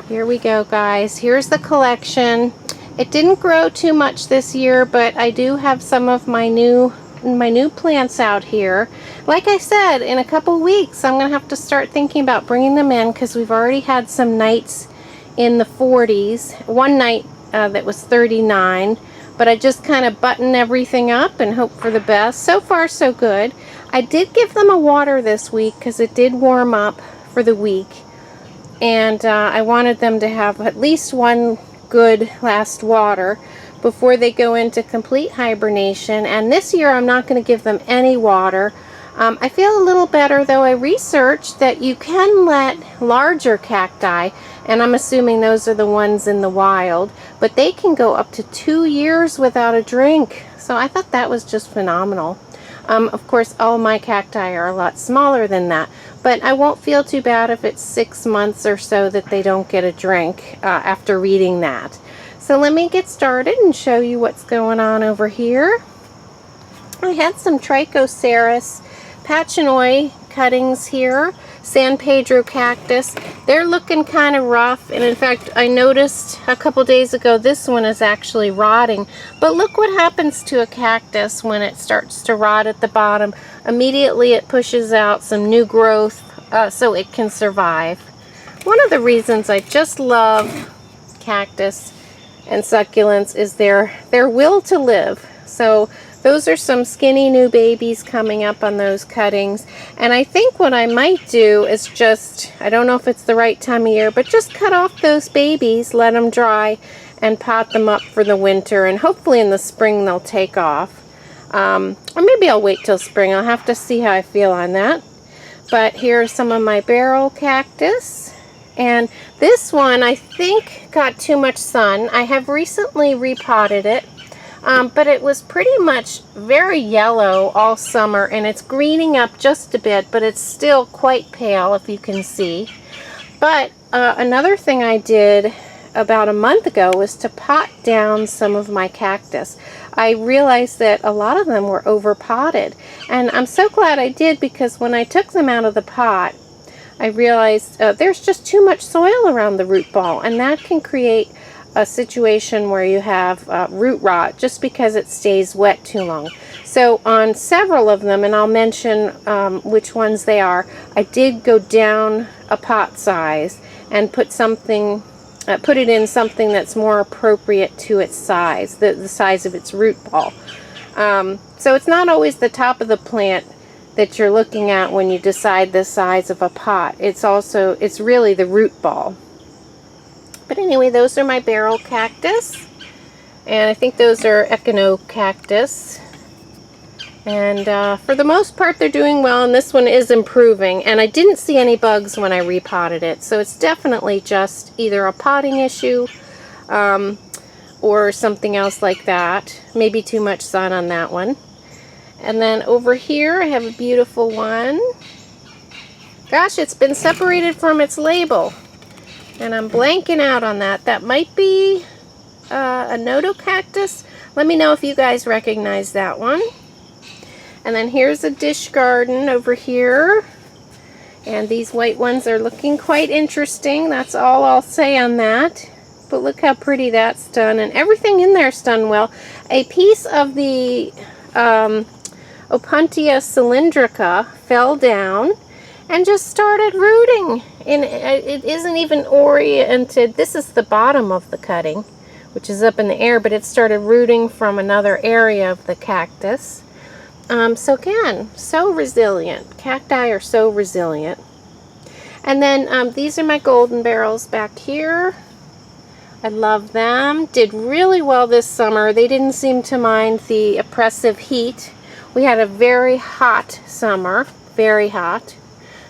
Here we go, guys. Here's the collection. It didn't grow too much this year, but I do have some of my new plants out here. Like I said, in a couple weeks I'm gonna have to start thinking about bringing them in, because we've already had some nights in the 40s. One night that was 39, but I just kind of button everything up and hope for the best. So far so good. I did give them a water this week because it did warm up for the week, and I wanted them to have at least one good last water before they go into complete hibernation. And this year I'm not going to give them any water. I feel a little better, though. I researched that you can let larger cacti, and I'm assuming those are the ones in the wild, but they can go up to 2 years without a drink. So I thought that was just phenomenal. Of course, all my cacti are a lot smaller than that, but I won't feel too bad if it's 6 months or so that they don't get a drink after reading that. So let me get started and show you what's going on over here. I had some Trichoceros pachinoi cuttings here, San Pedro cactus. They're looking kind of rough, and in fact I noticed a couple days ago this one is actually rotting. But look what happens to a cactus when it starts to rot at the bottom. Immediately it pushes out some new growth so it can survive. One of the reasons I just love cactus and succulents is their will to live. So those are some skinny new babies coming up on those cuttings. And I think what I might do is just, I don't know if it's the right time of year, but just cut off those babies, let them dry, and pot them up for the winter. And hopefully in the spring they'll take off. Or maybe I'll wait till spring. I'll have to see how I feel on that. But here are some of my barrel cactus. And this one I think got too much sun. I have recently repotted it. But it was pretty much very yellow all summer, and it's greening up just a bit, but it's still quite pale, if you can see. But another thing I did about a month ago was to pot down some of my cactus. I realized that a lot of them were overpotted, and I'm so glad I did, because when I took them out of the pot, I realized there's just too much soil around the root ball, and that can create a situation where you have root rot just because it stays wet too long. So on several of them, and I'll mention which ones they are, I did go down a pot size and put it in something that's more appropriate to its size, the size of its root ball. So it's not always the top of the plant that you're looking at when you decide the size of a pot. It's really the root ball. But anyway, those are my barrel cactus, and I think those are echinocactus. And for the most part they're doing well, and this one is improving. And I didn't see any bugs when I repotted it, so it's definitely just either a potting issue or something else like that. Maybe too much sun on that one. And then over here I have a beautiful one. Gosh, it's been separated from its label, and I'm blanking out on that. That might be a nodocactus. Let me know if you guys recognize that one. And then here's a dish garden over here. And these white ones are looking quite interesting. That's all I'll say on that. But look how pretty that's done. And everything in there's done well. A piece of the Opuntia cylindrica fell down and just started rooting. And it isn't even oriented. This is the bottom of the cutting, which is up in the air, but it started rooting from another area of the cactus. So again, so resilient. Cacti are so resilient. And then these are my golden barrels back here. I love them. Did really well this summer. They didn't seem to mind the oppressive heat. We had a very hot summer, very hot.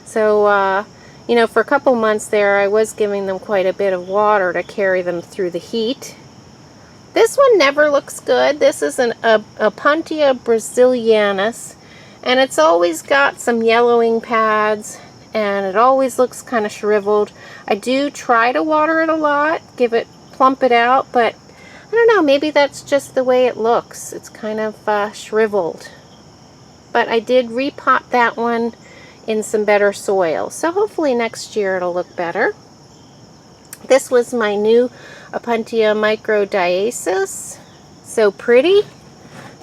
So, you know, for a couple months there, I was giving them quite a bit of water to carry them through the heat. This one never looks good. This is an Opuntia brasilianus, and it's always got some yellowing pads, and it always looks kind of shriveled. I do try to water it a lot, plump it out, but I don't know, maybe that's just the way it looks. It's kind of shriveled. But I did repot that one in some better soil, so hopefully next year it'll look better. This was my new Opuntia microdiasis. So pretty.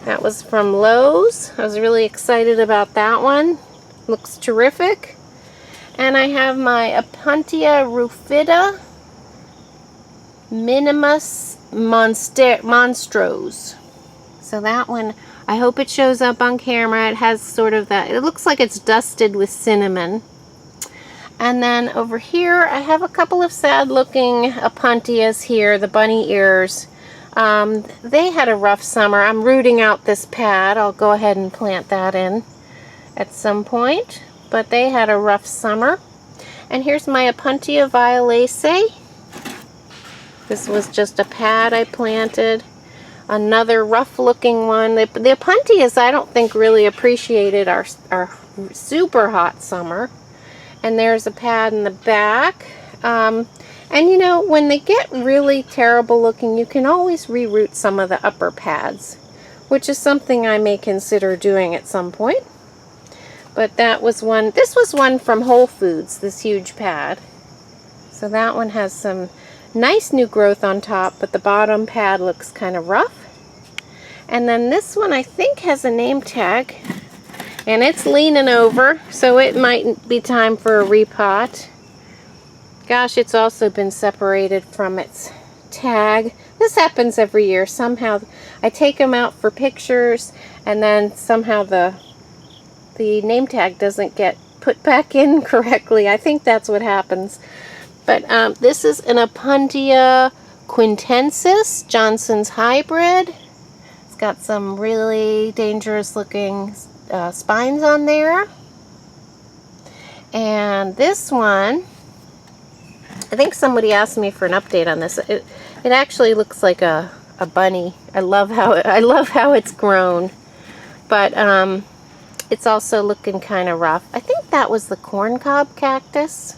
That was from Lowe's. I was really excited about that one. Looks terrific. And I have my Opuntia rufida minimus monstros. So that one, I hope it shows up on camera. It has sort of that, it looks like it's dusted with cinnamon. And then over here, I have a couple of sad looking Opuntias here, the bunny ears. They had a rough summer. I'm rooting out this pad. I'll go ahead and plant that in at some point. But they had a rough summer. And here's my Opuntia violacea. This was just a pad I planted. Another rough looking one. The Opuntias I don't think really appreciated our super hot summer. And there's a pad in the back. And you know, when they get really terrible looking, you can always reroot some of the upper pads, which is something I may consider doing at some point. But that was one, this was one from Whole Foods, this huge pad. So that one has some nice new growth on top, but the bottom pad looks kind of rough. And then this one I think has a name tag, and it's leaning over, so it might be time for a repot. Gosh, it's also been separated from its tag. This happens every year. Somehow I take them out for pictures, and then somehow the name tag doesn't get put back in correctly. I think that's what happens. But this is an Opuntia quintensis, Johnson's hybrid. It's got some really dangerous looking spines on there. And this one, I think somebody asked me for an update on this. It actually looks like a bunny. I love how it's grown. But it's also looking kind of rough. I think that was the corncob cactus.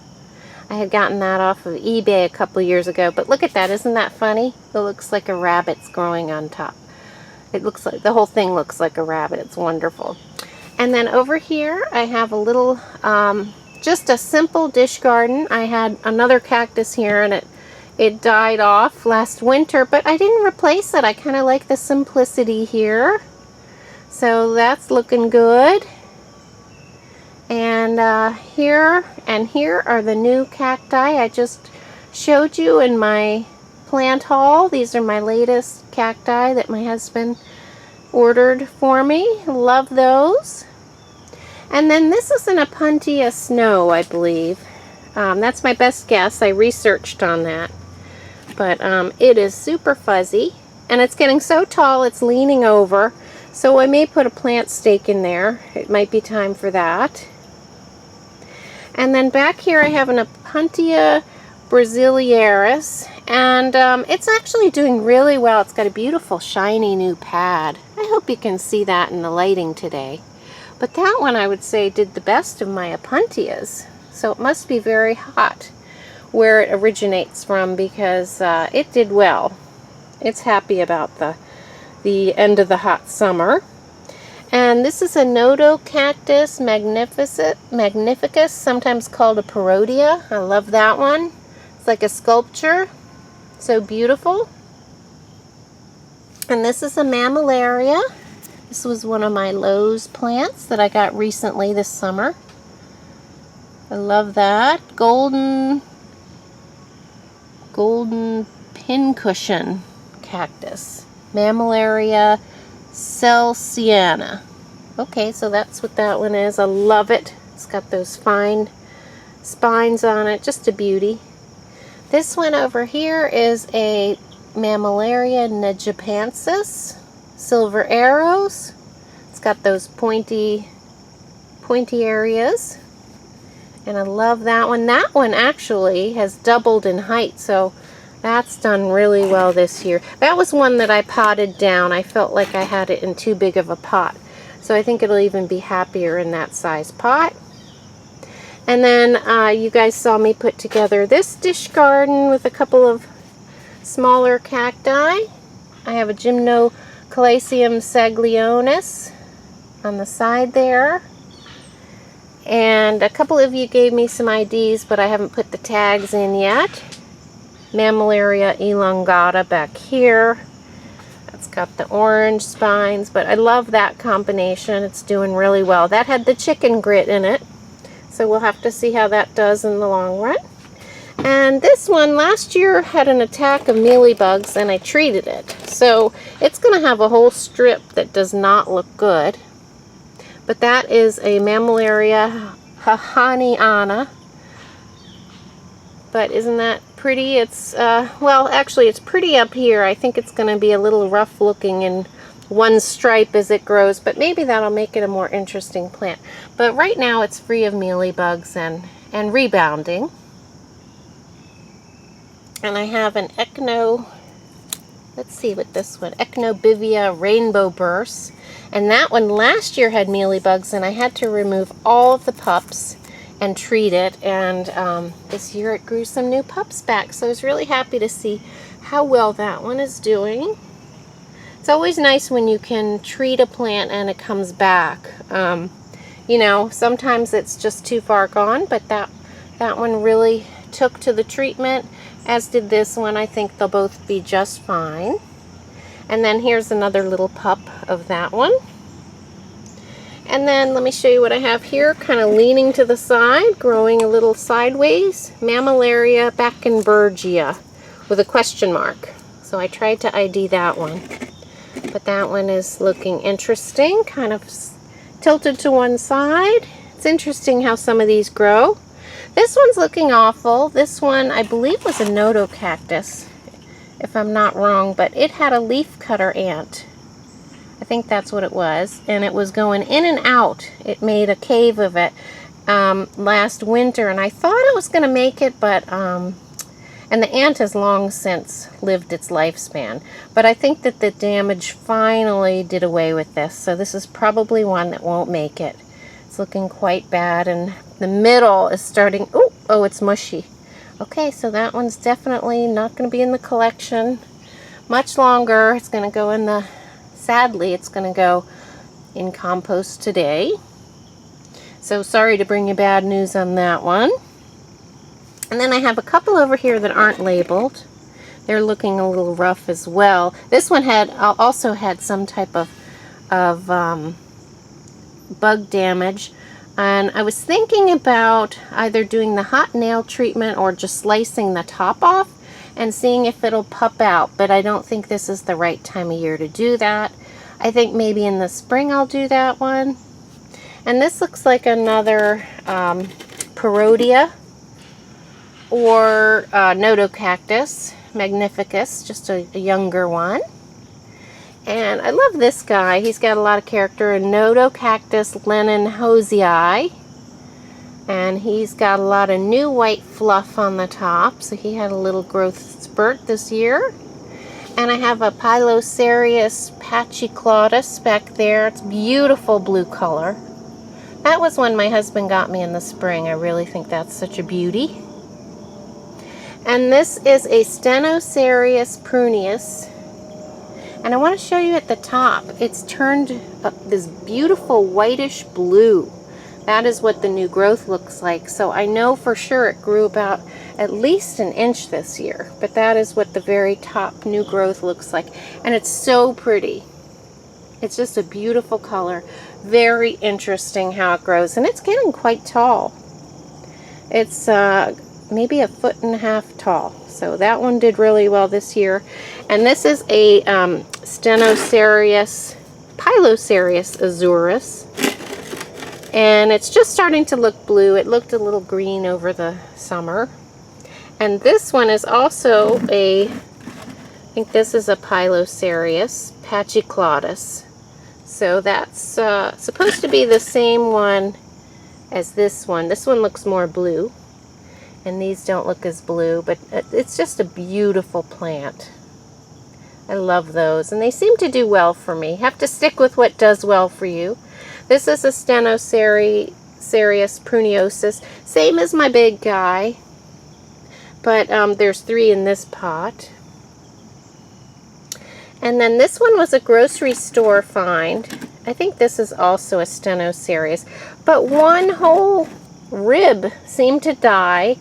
I had gotten that off of eBay a couple years ago, but look at that. Isn't that funny? It looks like a rabbit's growing on top. It looks like, the whole thing looks like a rabbit. It's wonderful. And then over here, I have a little, just a simple dish garden. I had another cactus here, and it died off last winter, but I didn't replace it. I kind of like the simplicity here. So that's looking good. And here are the new cacti I just showed you in my plant haul. These are my latest cacti that my husband ordered for me. Love those. And then this is an Opuntia snow, I believe. That's my best guess. I researched on that. But it is super fuzzy, and it's getting so tall it's leaning over. So I may put a plant stake in there. It might be time for that. And then back here I have an Opuntia brasiliaris, and it's actually doing really well. It's got a beautiful shiny new pad. I hope you can see that in the lighting today. But that one I would say did the best of my Opuntias. So it must be very hot where it originates from, because it did well. It's happy about the end of the hot summer. And this is a Nodocactus magnificus, sometimes called a parodia. I love that one. It's like a sculpture. So beautiful. And this is a mammillaria. This was one of my Lowe's plants that I got recently this summer. I love that. Golden pincushion cactus. Mammillaria celsiana. Okay, so that's what that one is. I love it. It's got those fine spines on it. Just a beauty. This one over here is a Mammillaria nejapensis, silver arrows. It's got those pointy areas. And I love that one. That one actually has doubled in height, so that's done really well this year. That was one that I potted down. I felt like I had it in too big of a pot. So I think it'll even be happier in that size pot. And then you guys saw me put together this dish garden with a couple of smaller cacti. I have a Gymnocalacium saglionis on the side there. And a couple of you gave me some IDs, but I haven't put the tags in yet. Mammillaria elongata back here. It's got the orange spines, but I love that combination. It's doing really well. That had the chicken grit in it, so we'll have to see how that does in the long run. And this one last year had an attack of mealybugs and I treated it. So it's going to have a whole strip that does not look good. But that is a Mammillaria hahaniana. But isn't that pretty? It's, well, actually it's pretty up here. I think it's going to be a little rough looking in one stripe as it grows, but maybe that'll make it a more interesting plant. But right now it's free of mealybugs and rebounding. And I have an let's see what this one, Echinobivia Rainbow Burst. And that one last year had mealybugs, and I had to remove all of the pups and treat it. And this year it grew some new pups back. So I was really happy to see how well that one is doing. It's always nice when you can treat a plant and it comes back. You know, sometimes it's just too far gone, but that one really took to the treatment, as did this one. I think they'll both be just fine. And then here's another little pup of that one. And then let me show you what I have here, kind of leaning to the side, growing a little sideways, Mammillaria Backenbergia with a question mark. So I tried to ID that one. But that one is looking interesting, kind of tilted to one side. It's interesting how some of these grow. This one's looking awful. This one, I believe, was a Nodocactus, if I'm not wrong, but it had a leaf cutter ant. I think that's what it was, and it was going in and out. It made a cave of it last winter, and I thought it was going to make it, but and the ant has long since lived its lifespan. But I think that the damage finally did away with this, so this is probably one that won't make it. It's looking quite bad, and the middle is starting, oh, it's mushy. Okay, so that one's definitely not going to be in the collection much longer. It's going to go in the, sadly, it's going to go in compost today. So sorry to bring you bad news on that one. And then I have a couple over here that aren't labeled. They're looking a little rough as well. This one also had some type of bug damage, and I was thinking about either doing the hot nail treatment or just slicing the top off and seeing if it'll pup out, but I don't think this is the right time of year to do that. I think maybe in the spring I'll do that one. And this looks like another Parodia or Nodocactus magnificus, just a younger one. And I love this guy. He's got a lot of character. A Nodocactus Lennon-Hosei. And he's got a lot of new white fluff on the top. So he had a little growth spurt this year. And I have a Pilocerius Pachyclaudus back there. It's beautiful blue color. That was one my husband got me in the spring. I really think that's such a beauty. And this is a Stenoserius pruneus. And I want to show you at the top, it's turned this beautiful whitish blue. That is what the new growth looks like. So I know for sure it grew about at least an inch this year. But that is what the very top new growth looks like. And it's so pretty. It's just a beautiful color. Very interesting how it grows. And it's getting quite tall. It's maybe 1.5 feet tall. So that one did really well this year. And this is a Stenoserius, Pilocerius azurus. And it's just starting to look blue. It looked a little green over the summer. And this one is also I think this is a Pilocerius Pachyclaudus. So that's supposed to be the same one as this one. This one looks more blue. And these don't look as blue, but it's just a beautiful plant. I love those, and they seem to do well for me. Have to stick with what does well for you. This is a Stenoserius pruneosus, same as my big guy, but there's 3 in this pot. And then this one was a grocery store find. I think this is also a Stenoserius, but one whole rib seemed to die.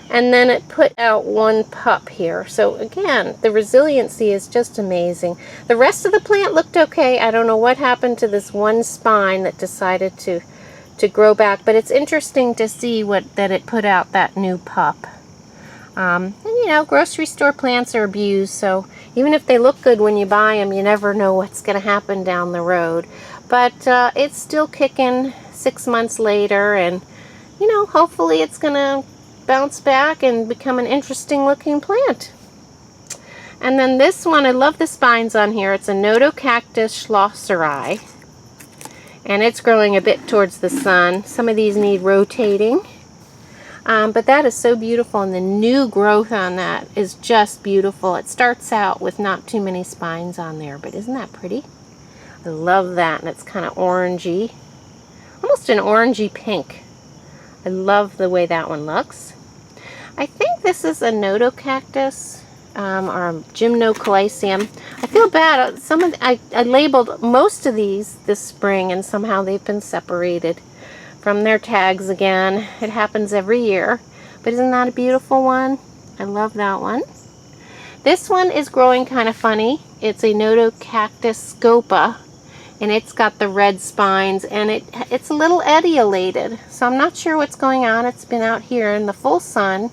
And then it put out one pup here. So again, the resiliency is just amazing. The rest of the plant looked okay. I don't know what happened to this one spine that decided to grow back, but it's interesting to see that it put out that new pup. And you know, grocery store plants are abused, so even if they look good when you buy them, you never know what's going to happen down the road. But it's still kicking 6 months later, and you know, hopefully it's going to bounce back and become an interesting looking plant. And then this one, I love the spines on here. It's a Nodocactus schlosseri, and it's growing a bit towards the sun. Some of these need rotating. But that is so beautiful, and the new growth on that is just beautiful. It starts out with not too many spines on there, but isn't that pretty? I love that, and it's kind of orangey, almost an orangey pink. I love the way that one looks. I think this is a Nodocactus or a Gymnocalacium. I feel bad. I labeled most of these this spring, and somehow they've been separated from their tags again. It happens every year. But isn't that a beautiful one? I love that one. This one is growing kind of funny. It's a Nodocactus scopa, and it's got the red spines, and it's a little etiolated. So I'm not sure what's going on. It's been out here in the full sun.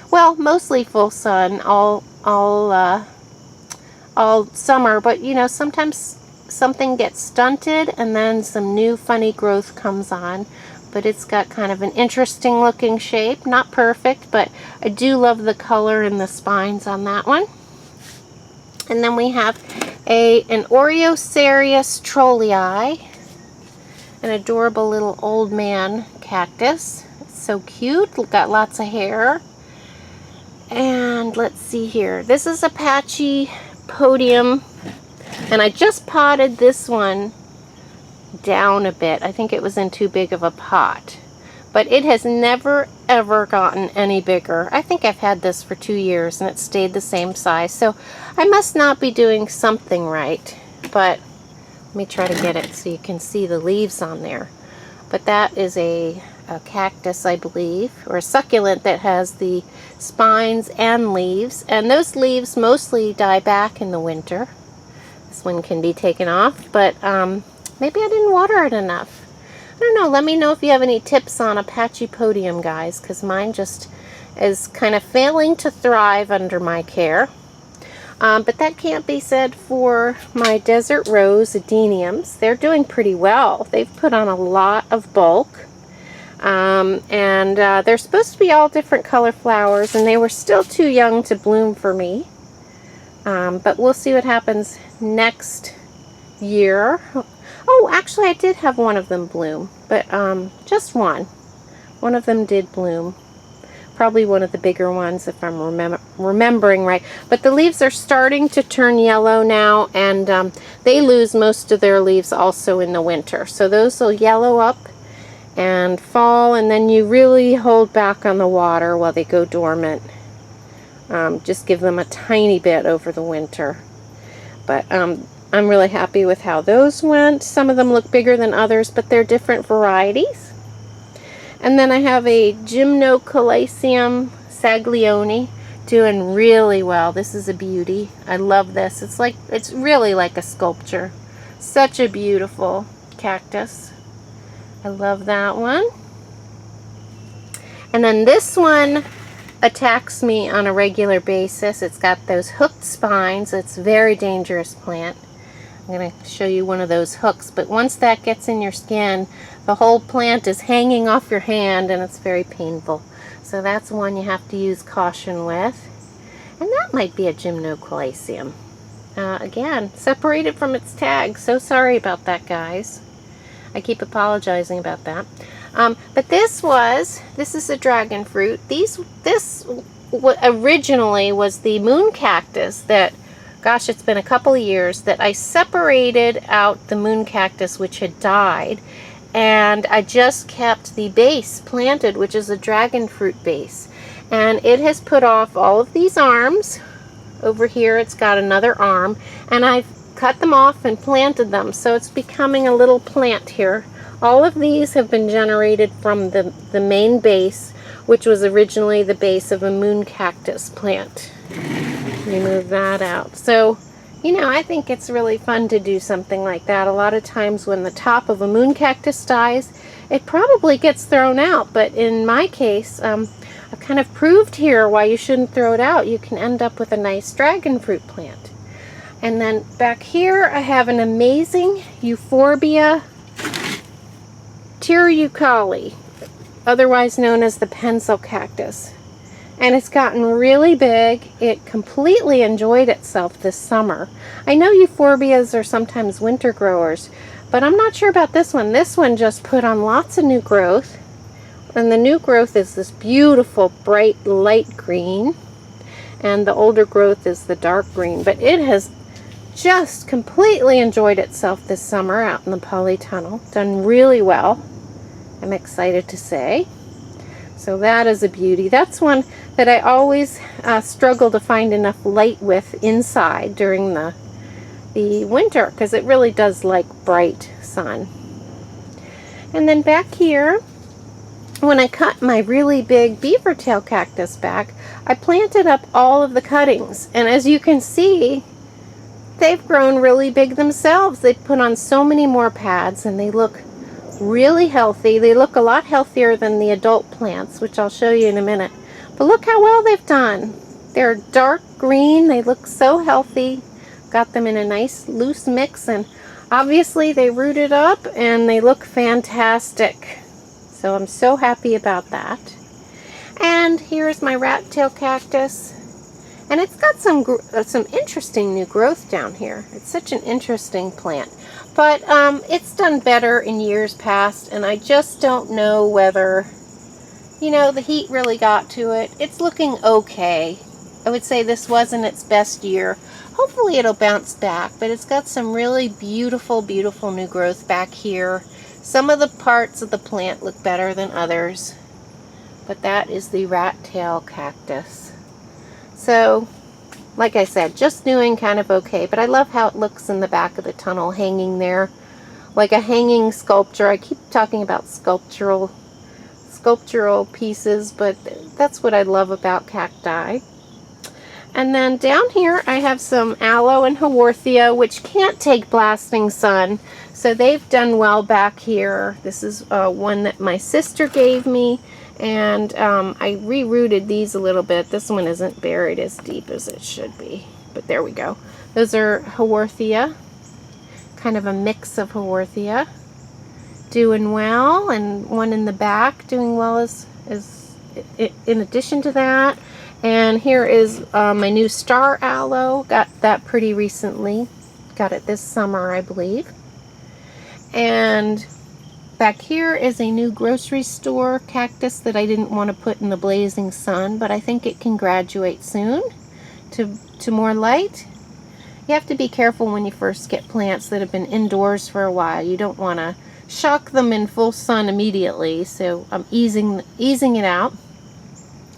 Well, mostly full sun all summer, but you know, sometimes something gets stunted and then some new funny growth comes on. But it's got kind of an interesting looking shape. Not perfect, but I do love the color and the spines on that one. And then we have an Oreosarius trolii, an adorable little old man cactus. It's so cute. Got lots of hair. And let's see here. This is Apache Podium, and I just potted this one down a bit. I think it was in too big of a pot, but it has never ever gotten any bigger. I think I've had this for 2 years and it stayed the same size, so I must not be doing something right. But let me try to get it so you can see the leaves on there. But that is a cactus, I believe, or a succulent that has the spines and leaves, and those leaves mostly die back in the winter. This one can be taken off, but maybe I didn't water it enough. I don't know. Let me know if you have any tips on Apache Podium, guys, because mine just is kind of failing to thrive under my care. But that can't be said for my desert rose adeniums. They're doing pretty well. They've put on a lot of bulk. And they're supposed to be all different color flowers, and they were still too young to bloom for me. But we'll see what happens next year. Oh, actually I did have one of them bloom, but just one. One of them did bloom. Probably one of the bigger ones if I'm remembering right. But the leaves are starting to turn yellow now, and they lose most of their leaves also in the winter. So those will yellow up and fall, and then you really hold back on the water while they go dormant. Just give them a tiny bit over the winter. But I'm really happy with how those went. Some of them look bigger than others, but they're different varieties. And then I have a Gymnocalacium saglione doing really well. This is a beauty. I love this. It's really like a sculpture. Such a beautiful cactus. I love that one. And then this one attacks me on a regular basis. It's got those hooked spines. It's a very dangerous plant. I'm going to show you one of those hooks, but once that gets in your skin, the whole plant is hanging off your hand, and it's very painful. So that's one you have to use caution with. And that might be a Gymnocalacium. Again, separated from its tag. So sorry about that, guys. I keep apologizing about that. But this is a dragon fruit. This originally was the moon cactus that, gosh, it's been a couple of years that I separated out the moon cactus which had died, and I just kept the base planted, which is a dragon fruit base. And it has put off all of these arms. Over here it's got another arm, and I've cut them off and planted them, so it's becoming a little plant here All of these have been generated from the main base, which was originally the base of a moon cactus plant. Remove that out. So, you know, I think it's really fun to do something like that. A lot of times when the top of a moon cactus dies, it probably gets thrown out. But in my case, I've kind of proved here why you shouldn't throw it out. You can end up with a nice dragon fruit plant. And then back here, I have an amazing Euphorbia Tirucali, otherwise known as the pencil cactus. And it's gotten really big. It completely enjoyed itself this summer. I know euphorbias are sometimes winter growers, but I'm not sure about this one. This one just put on lots of new growth. And the new growth is this beautiful, bright, light green. And the older growth is the dark green. But it has just completely enjoyed itself this summer out in the polytunnel. Done really well, I'm excited to say. So that is a beauty. That's one that I always struggle to find enough light with inside during the winter, because it really does like bright sun. And then back here, when I cut my really big beaver tail cactus back, I planted up all of the cuttings. And as you can see, they've grown really big themselves. They've put on so many more pads, and they look really healthy. They look a lot healthier than the adult plants, which I'll show you in a minute. But look how well they've done. They're dark green. They look so healthy. Got them in a nice loose mix, and obviously they rooted up and they look fantastic. So I'm so happy about that. And here's my rat tail cactus. And it's got some interesting new growth down here. It's such an interesting plant. But it's done better in years past, and I just don't know whether, you know, the heat really got to it. It's looking okay. I would say this wasn't its best year. Hopefully it'll bounce back, but it's got some really beautiful, beautiful new growth back here. Some of the parts of the plant look better than others, but that is the rat tail cactus. So, like I said, just doing kind of okay, but I love how it looks in the back of the tunnel, hanging there like a hanging sculpture. I keep talking about sculptural pieces, but that's what I love about cacti. And then down here I have some aloe and haworthia, which can't take blasting sun, so they've done well back here. This is one that my sister gave me, and I rerouted these a little bit. This one isn't buried as deep as it should be, but there we go. Those are haworthia, kind of a mix of haworthia, doing well, and one in the back doing well as in addition to that. And here is my new star aloe. Got that pretty recently. Got it this summer, I believe. And back here is a new grocery store cactus that I didn't want to put in the blazing sun, but I think it can graduate soon to more light. You have to be careful when you first get plants that have been indoors for a while. You don't want to shock them in full sun immediately, so I'm easing it out.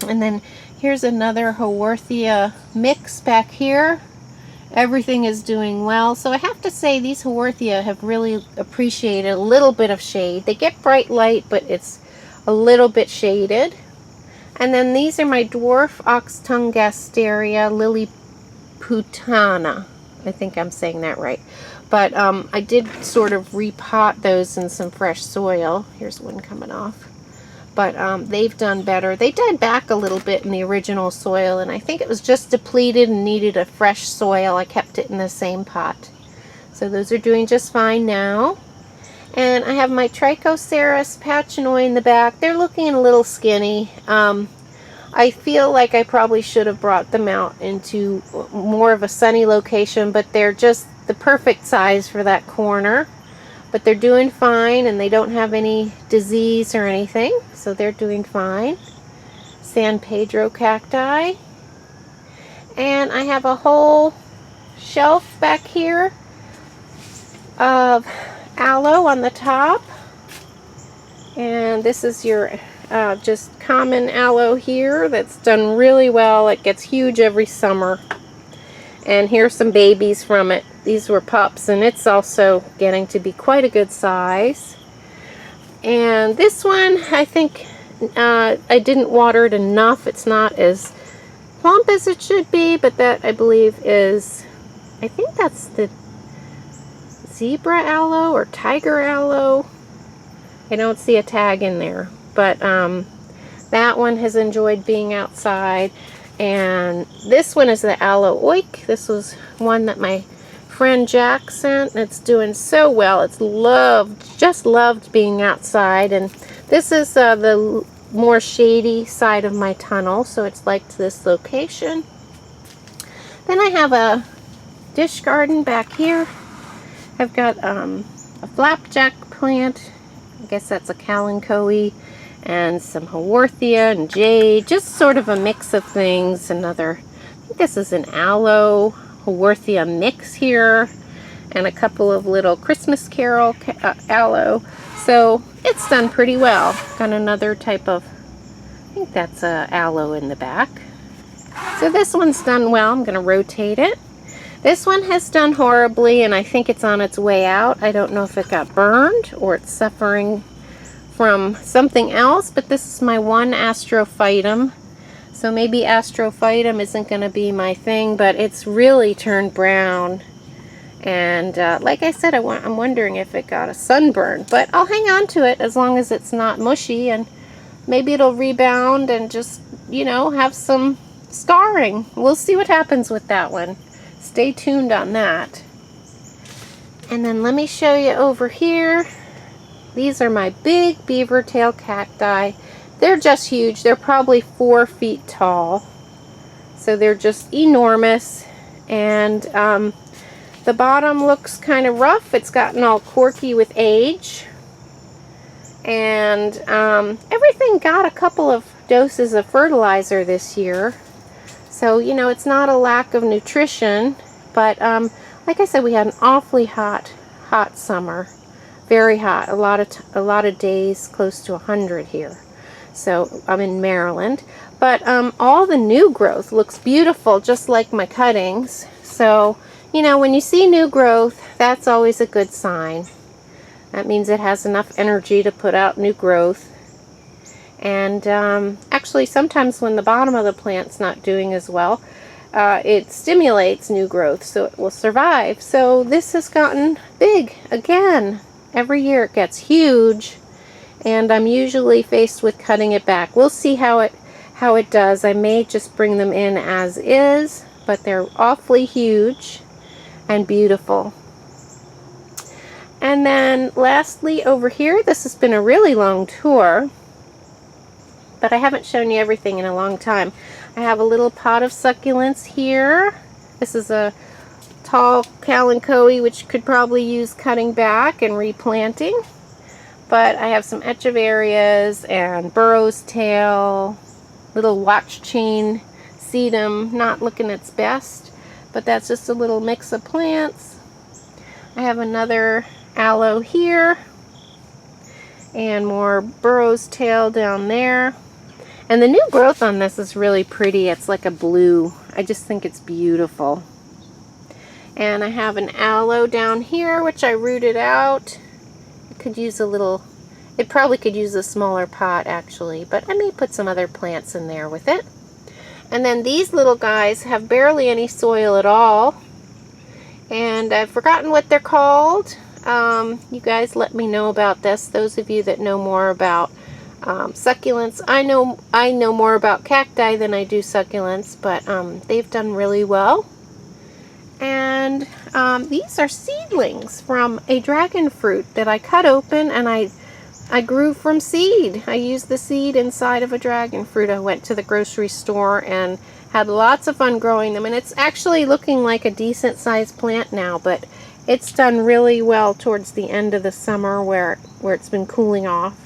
And then here's another haworthia mix back here. Everything is doing well. So I have to say these haworthia have really appreciated a little bit of shade. They get bright light, but it's a little bit shaded. And then these are my dwarf ox-tongue gasteria lilliputana. I think I'm saying that right. But I did sort of repot those in some fresh soil. Here's one coming off. But they've done better. They died back a little bit in the original soil, and I think it was just depleted and needed a fresh soil. I kept it in the same pot. So those are doing just fine now. And I have my Trichoceros pachinoi in the back. They're looking a little skinny. I feel like I probably should have brought them out into more of a sunny location, but they're just the perfect size for that corner. But they're doing fine, and they don't have any disease or anything, so they're doing fine. San Pedro cacti. And I have a whole shelf back here of aloe on the top. And this is your just common aloe here that's done really well. It gets huge every summer. And here's some babies from it. These were pups, and it's also getting to be quite a good size. And this one, I think I didn't water it enough. It's not as plump as it should be, but that I believe is, I think that's the zebra aloe or tiger aloe. I don't see a tag in there, but that one has enjoyed being outside. And this one is the aloe oik. This was one that my friend Jack sent. It's doing so well. It's just loved being outside. And this is the more shady side of my tunnel, so it's liked this location. Then I have a dish garden back here. I've got a flapjack plant. I guess that's a kalanchoe, and some haworthia and jade, just sort of a mix of things. Another, I think this is an aloe haworthia mix here, and a couple of little Christmas Carol aloe. So it's done pretty well. Got another type of, I think that's aloe in the back. So this one's done well. I'm going to rotate it. This one has done horribly, and I think it's on its way out. I don't know if it got burned or it's suffering from something else, but this is my one astrophytum. So maybe astrophytum isn't going to be my thing, but it's really turned brown. And like I said, I'm wondering if it got a sunburn, but I'll hang on to it as long as it's not mushy, and maybe it'll rebound and just, you know, have some scarring. We'll see what happens with that one. Stay tuned on that. And then let me show you over here. These are my big beaver tail cacti. They're just huge. They're probably 4 feet tall. So they're just enormous. And the bottom looks kind of rough. It's gotten all corky with age. And everything got a couple of doses of fertilizer this year. So, you know, it's not a lack of nutrition, but like I said, we had an awfully hot summer. Very hot. A lot of days close to 100 here. So I'm in Maryland. But all the new growth looks beautiful, just like my cuttings. So, you know, when you see new growth, that's always a good sign. That means it has enough energy to put out new growth. And actually, sometimes when the bottom of the plant's not doing as well, it stimulates new growth, so it will survive. So this has gotten big again. Every year it gets huge, and I'm usually faced with cutting it back. We'll see how it does. I may just bring them in as is, but they're awfully huge and beautiful. And then lastly over here, this has been a really long tour, but I haven't shown you everything in a long time. I have a little pot of succulents here. This is a tall kalanchoe, which could probably use cutting back and replanting. But I have some echeverias and burro's tail, little watch chain sedum, not looking its best, but that's just a little mix of plants. I have another aloe here, and more burro's tail down there. And the new growth on this is really pretty. It's like a blue. I just think it's beautiful. And I have an aloe down here, which I rooted out. It could use a little, it probably could use a smaller pot actually, but I may put some other plants in there with it. And then these little guys have barely any soil at all. And I've forgotten what they're called. You guys let me know about this. Those of you that know more about succulents. I know more about cacti than I do succulents, but they've done really well. And these are seedlings from a dragon fruit that I cut open, and I grew from seed. I used the seed inside of a dragon fruit. I went to the grocery store and had lots of fun growing them, and it's actually looking like a decent sized plant now, but it's done really well towards the end of the summer where it's been cooling off.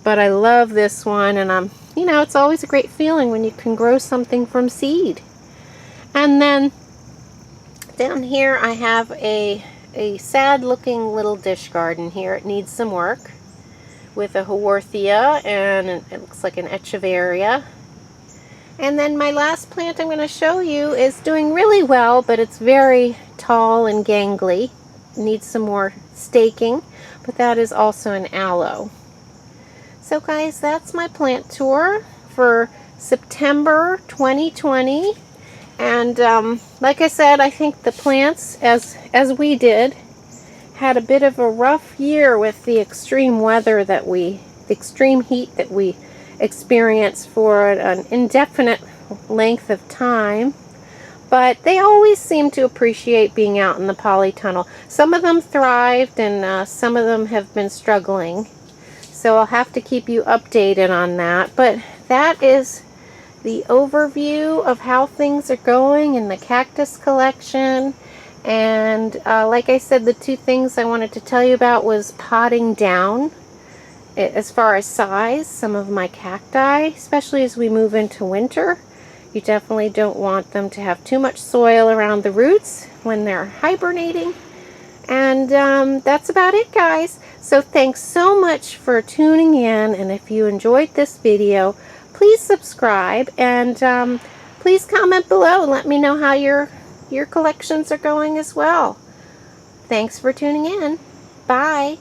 But I love this one, and you know, it's always a great feeling when you can grow something from seed. And then down here I have a sad looking little dish garden here. It needs some work with a haworthia, and it looks like an echeveria. And then my last plant I'm going to show you is doing really well, but it's very tall and gangly. It needs some more staking, but that is also an aloe. So guys, that's my plant tour for September 2020. And like I said, I think the plants, as we did, had a bit of a rough year with the extreme weather the extreme heat that we experienced for an indefinite length of time. But they always seem to appreciate being out in the polytunnel. Some of them thrived, and some of them have been struggling. So I'll have to keep you updated on that. But that is the overview of how things are going in the cactus collection. And like I said, the two things I wanted to tell you about was potting down as far as size some of my cacti, especially as we move into winter. You definitely don't want them to have too much soil around the roots when they're hibernating. And that's about it, guys. So thanks so much for tuning in. And if you enjoyed this video, please subscribe. And please comment below and let me know how your collections are going as well. Thanks for tuning in. Bye.